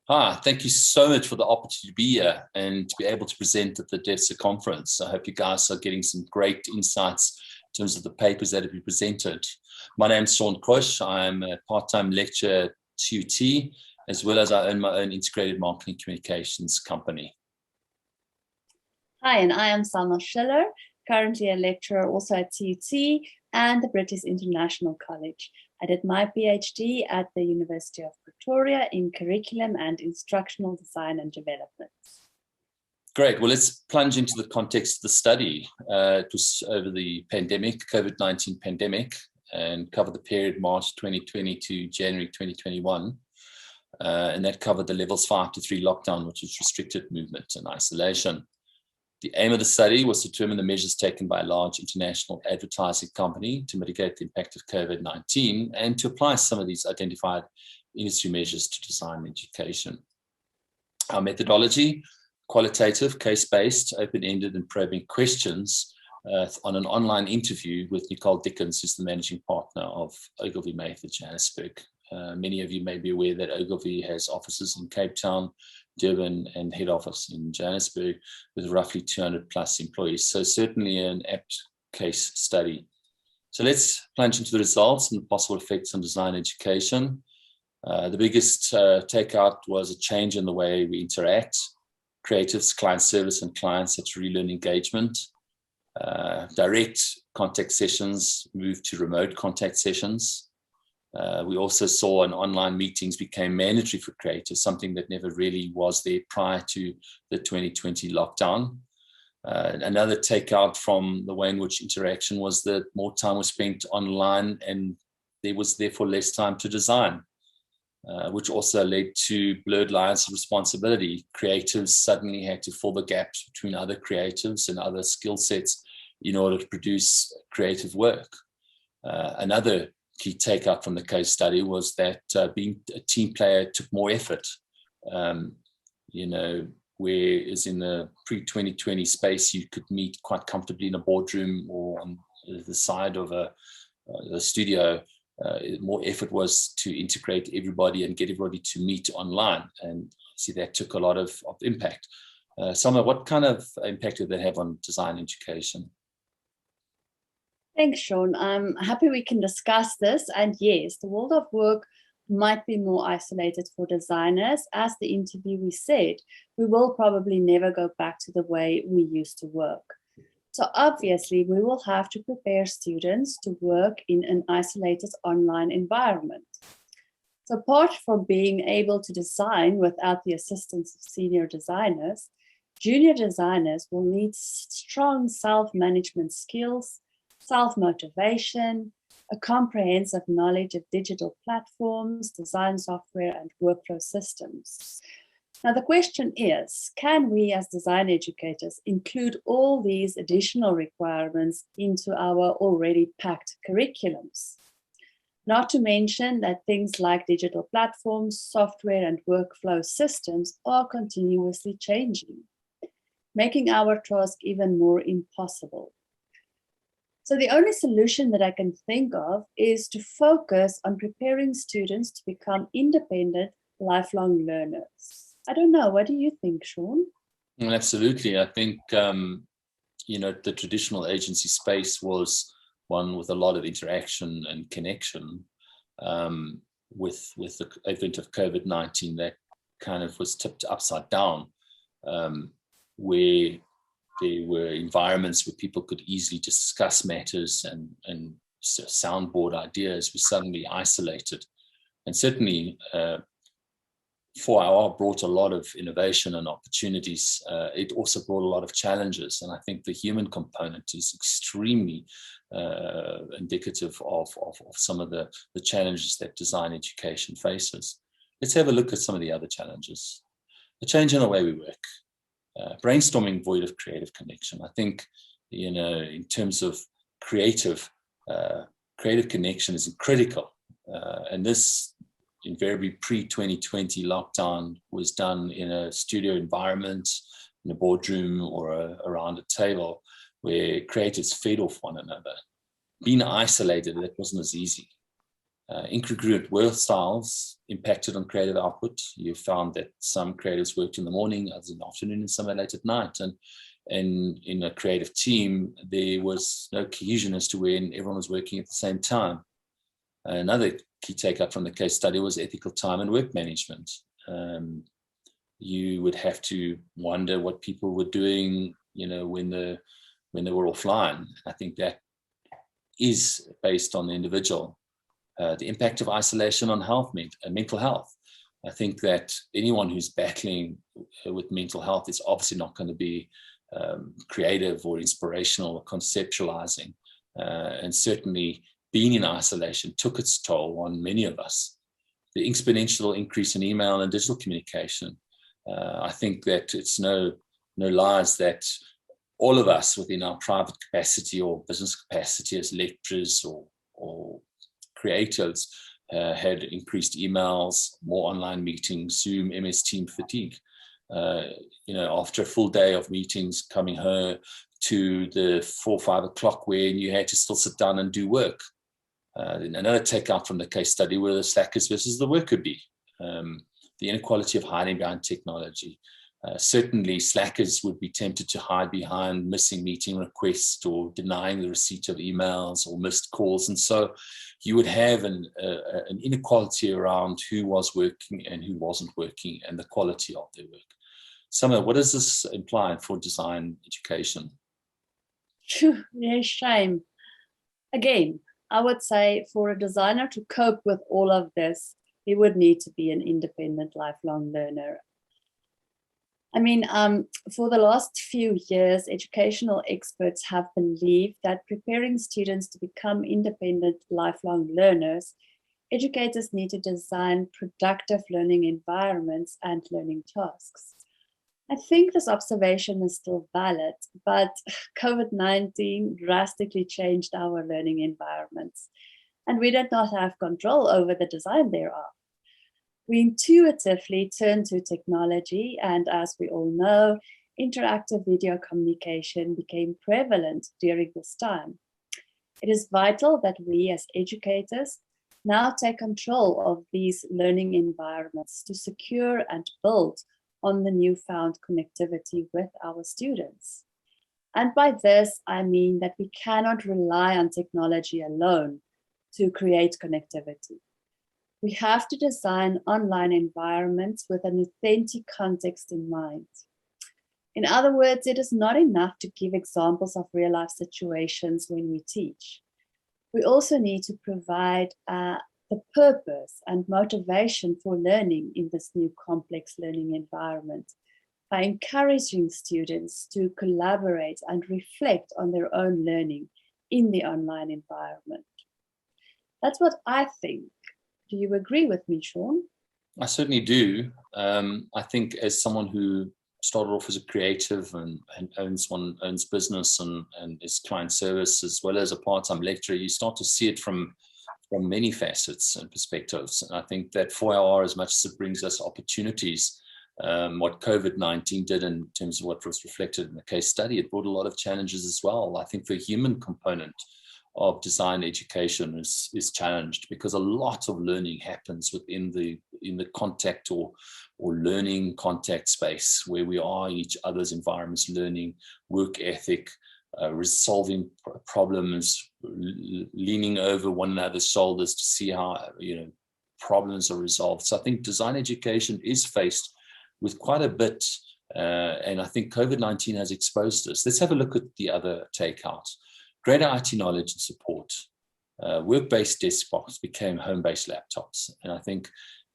Hi, thank you so much for the opportunity to be here and to be able to present at the DEFSA conference. I hope you guys are getting some great insights in terms of the papers that have been presented. My name is Kreusch. I'm a part-time lecturer at TUT, as well as I own my own integrated marketing communications company. Hi, and I am Selma Schiller, currently a lecturer also at TUT and the British International College. I did my PhD at the University of Pretoria in curriculum and instructional design and development. Great. Well, let's plunge into the context of the study. It was over the pandemic, COVID-19 pandemic, and covered the period March 2020 to January 2021. And that covered the levels 5 to 3 lockdown, which is restricted movement and isolation. The aim of the study was to determine the measures taken by a large international advertising company to mitigate the impact of COVID-19 and to apply some of these identified industry measures to design education. Our methodology, qualitative, case-based, open-ended and probing questions on an online interview with Nicole Dickens, who's the managing partner of Ogilvy Mather Johannesburg. Many of you may be aware that Ogilvy has offices in Cape Town, Durban, and head office in Johannesburg with roughly 200 plus employees. So certainly an apt case study. So let's plunge into the results and the possible effects on design education. The biggest takeout was a change in the way we interact. Creatives, client service, and clients had to relearn engagement. Direct contact sessions moved to remote contact sessions. We also saw online meetings became mandatory for creators, something that never really was there prior to the 2020 lockdown. Another takeout from the way in which interaction was that more time was spent online and there was therefore less time to design, which also led to blurred lines of responsibility. Creatives suddenly had to fill the gaps between other creatives and other skill sets in order to produce creative work. Another key takeout from the case study was that being a team player took more effort. Whereas in the pre-2020 space, you could meet quite comfortably in a boardroom or on the side of a studio. More effort was to integrate everybody and get everybody to meet online. And see, that took a lot of impact. Selma, what kind of impact did that have on design education? Thanks, Sean. I'm happy we can discuss this. And yes, the world of work might be more isolated for designers. As the interviewee said, we will probably never go back to the way we used to work. So obviously, we will have to prepare students to work in an isolated online environment. So apart from being able to design without the assistance of senior designers, junior designers will need strong self-management skills, self-motivation, a comprehensive knowledge of digital platforms, design software, and workflow systems. Now, the question is, can we as design educators include all these additional requirements into our already packed curriculums? Not to mention that things like digital platforms, software, and workflow systems are continuously changing, making our task even more impossible. So the only solution that I can think of is to focus on preparing students to become independent, lifelong learners. I don't know, what do you think, Sean? Absolutely. I think, the traditional agency space was one with a lot of interaction and connection. With the advent of COVID-19, that kind of was tipped upside down, where there were environments where people could easily discuss matters and soundboard ideas were suddenly isolated. And certainly, 4 Hour brought a lot of innovation and opportunities. It also brought a lot of challenges. And I think the human component is extremely indicative of some of the challenges that design education faces. Let's have a look at some of the other challenges. The change in the way we work. Brainstorming void of creative connection. I think, in terms of creative connection is critical. And this invariably pre-2020 lockdown was done in a studio environment, in a boardroom or around a table where creatives fed off one another. Being isolated, that wasn't as easy. Incongruent work styles impacted on creative output. You found that some creatives worked in the morning, others in the afternoon, and some late at night. And in a creative team, there was no cohesion as to when everyone was working at the same time. Another key take-up from the case study was ethical time and work management. You would have to wonder what people were doing, when they were offline. I think that is based on the individual. The impact of isolation on mental health. I think that anyone who's battling with mental health is obviously not going to be creative or inspirational or conceptualizing. And certainly being in isolation took its toll on many of us. The exponential increase in email and digital communication. I think that it's no lies that all of us within our private capacity or business capacity as lecturers or creatives had increased emails, more online meetings, Zoom, MS Team fatigue. After a full day of meetings, coming home to the 4 or 5 o'clock when you had to still sit down and do work. Another takeout from the case study were the slackers versus the worker bee. The inequality of hiding behind technology. Certainly slackers would be tempted to hide behind missing meeting requests or denying the receipt of emails or missed calls. And so you would have an inequality around who was working and who wasn't working and the quality of their work. Selma, what does this imply for design education? Yeah, shame. Again, I would say for a designer to cope with all of this, he would need to be an independent lifelong learner. I mean, for the last few years, educational experts have believed that preparing students to become independent lifelong learners, educators need to design productive learning environments and learning tasks. I think this observation is still valid, but COVID-19 drastically changed our learning environments, and we did not have control over the design thereof. We intuitively turned to technology, and as we all know, interactive video communication became prevalent during this time. It is vital that we as educators now take control of these learning environments to secure and build on the newfound connectivity with our students. And by this, I mean that we cannot rely on technology alone to create connectivity. We have to design online environments with an authentic context in mind. In other words, it is not enough to give examples of real-life situations when we teach. We also need to provide the purpose and motivation for learning in this new complex learning environment by encouraging students to collaborate and reflect on their own learning in the online environment. That's what I think. Do you agree with me, Sean? I certainly do. I think as someone who started off as a creative and owns business and is client service as well as a part-time lecturer, you start to see it from many facets and perspectives. And I think that for our, as much as it brings us opportunities, what COVID-19 did in terms of what was reflected in the case study, it brought a lot of challenges as well. I think the human component of design education is challenged because a lot of learning happens within the contact or learning contact space where we are in each other's environments, learning, work ethic, resolving problems, leaning over one another's shoulders to see how problems are resolved. So I think design education is faced with quite a bit, and I think COVID-19 has exposed us. Let's have a look at the other takeout. Greater IT knowledge and support. Work-based desktops became home-based laptops. And I think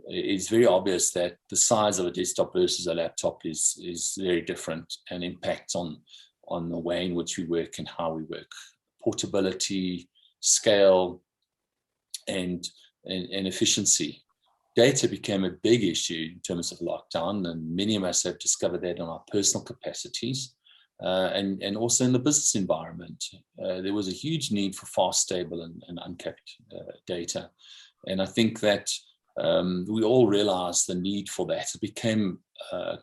it's very obvious that the size of a desktop versus a laptop is very different and impacts on the way in which we work and how we work. Portability, scale, and efficiency. Data became a big issue in terms of lockdown, and many of us have discovered that on our personal capacities. And also in the business environment, there was a huge need for fast, stable, and uncapped data. And I think that we all realized the need for that. It became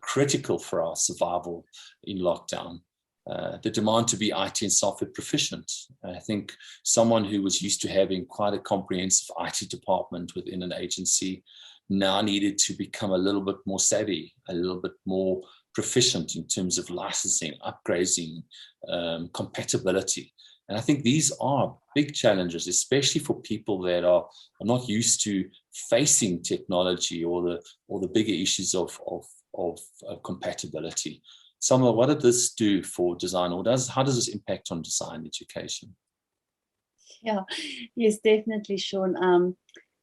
critical for our survival in lockdown. the demand to be IT and software proficient. I think someone who was used to having quite a comprehensive IT department within an agency now needed to become a little bit more savvy, a little bit more proficient in terms of licensing, upgrading, compatibility. And I think these are big challenges, especially for people that are not used to facing technology or the bigger issues of compatibility. Selma, what did this do for design, or how does this impact on design education? Yeah, yes, definitely, Sean.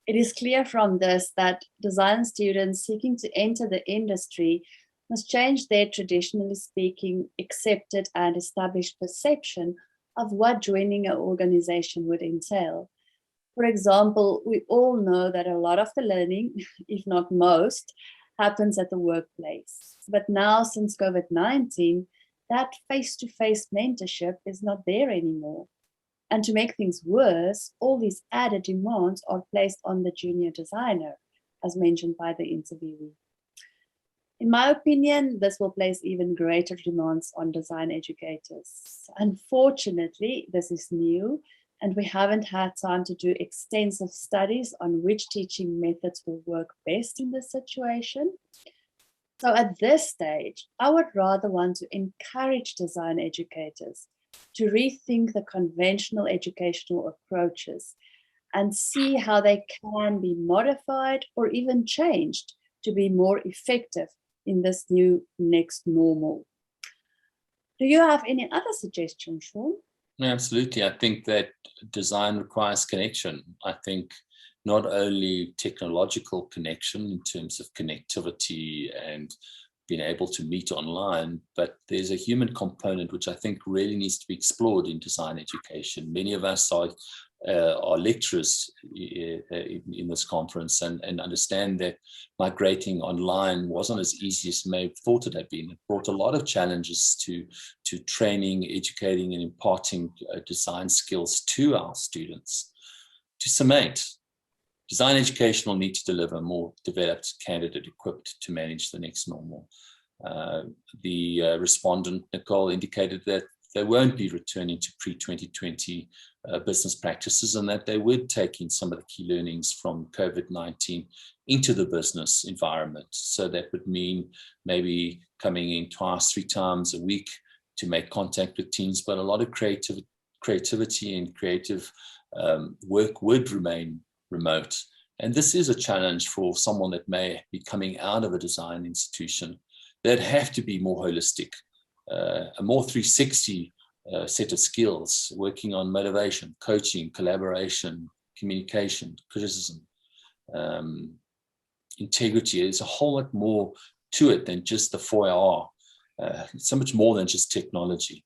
It is clear from this that design students seeking to enter the industry must change their, traditionally speaking, accepted and established perception of what joining an organization would entail. For example, we all know that a lot of the learning, if not most, happens at the workplace. But now, since COVID-19, that face-to-face mentorship is not there anymore. And to make things worse, all these added demands are placed on the junior designer, as mentioned by the interviewee. In my opinion, this will place even greater demands on design educators. Unfortunately, this is new, and we haven't had time to do extensive studies on which teaching methods will work best in this situation. So at this stage, I would rather want to encourage design educators to rethink the conventional educational approaches and see how they can be modified or even changed to be more effective in this new next normal. Do you have any other suggestions, Sean? Absolutely. I think that design requires connection. I think not only technological connection in terms of connectivity and being able to meet online, but there's a human component which I think really needs to be explored in design education. Many of us are lecturers in this conference and understand that migrating online wasn't as easy as may have thought it had been. It brought a lot of challenges to training, educating, and imparting design skills to our students. To summate, design education will need to deliver a more developed candidate equipped to manage the next normal. The respondent, Nicole, indicated that they won't be returning to pre-2020 business practices, and that they would take in some of the key learnings from COVID-19 into the business environment. So that would mean maybe coming in twice, 3 times a week to make contact with teams, but a lot of creativity and creative work would remain remote. And this is a challenge for someone that may be coming out of a design institution. They'd have to be more holistic, a more 360 set of skills, working on motivation, coaching, collaboration, communication, criticism, integrity. There's a whole lot more to it than just the 4R. So much more than just technology.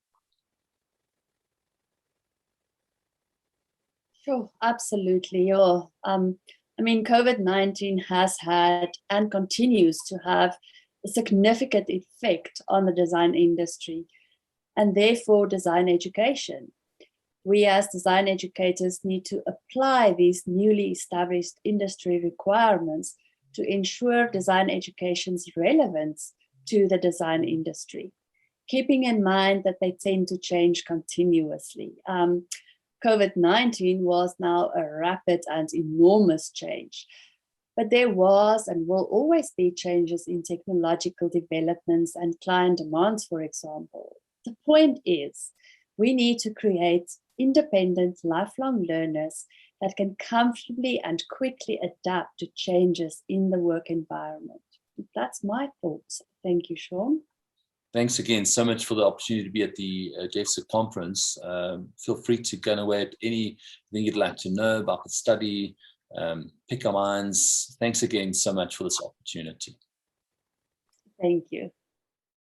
Sure, absolutely. Yeah. I mean, COVID-19 has had and continues to have a significant effect on the design industry and therefore design education. We as design educators need to apply these newly established industry requirements to ensure design education's relevance to the design industry, keeping in mind that they tend to change continuously. COVID-19 was now a rapid and enormous change, but there was and will always be changes in technological developments and client demands, for example. The point is, we need to create independent, lifelong learners that can comfortably and quickly adapt to changes in the work environment. That's my thoughts. Thank you, Sean. Thanks again so much for the opportunity to be at the DEFSA conference. Feel free to go away at anything you'd like to know about the study, pick our minds. Thanks again so much for this opportunity. Thank you.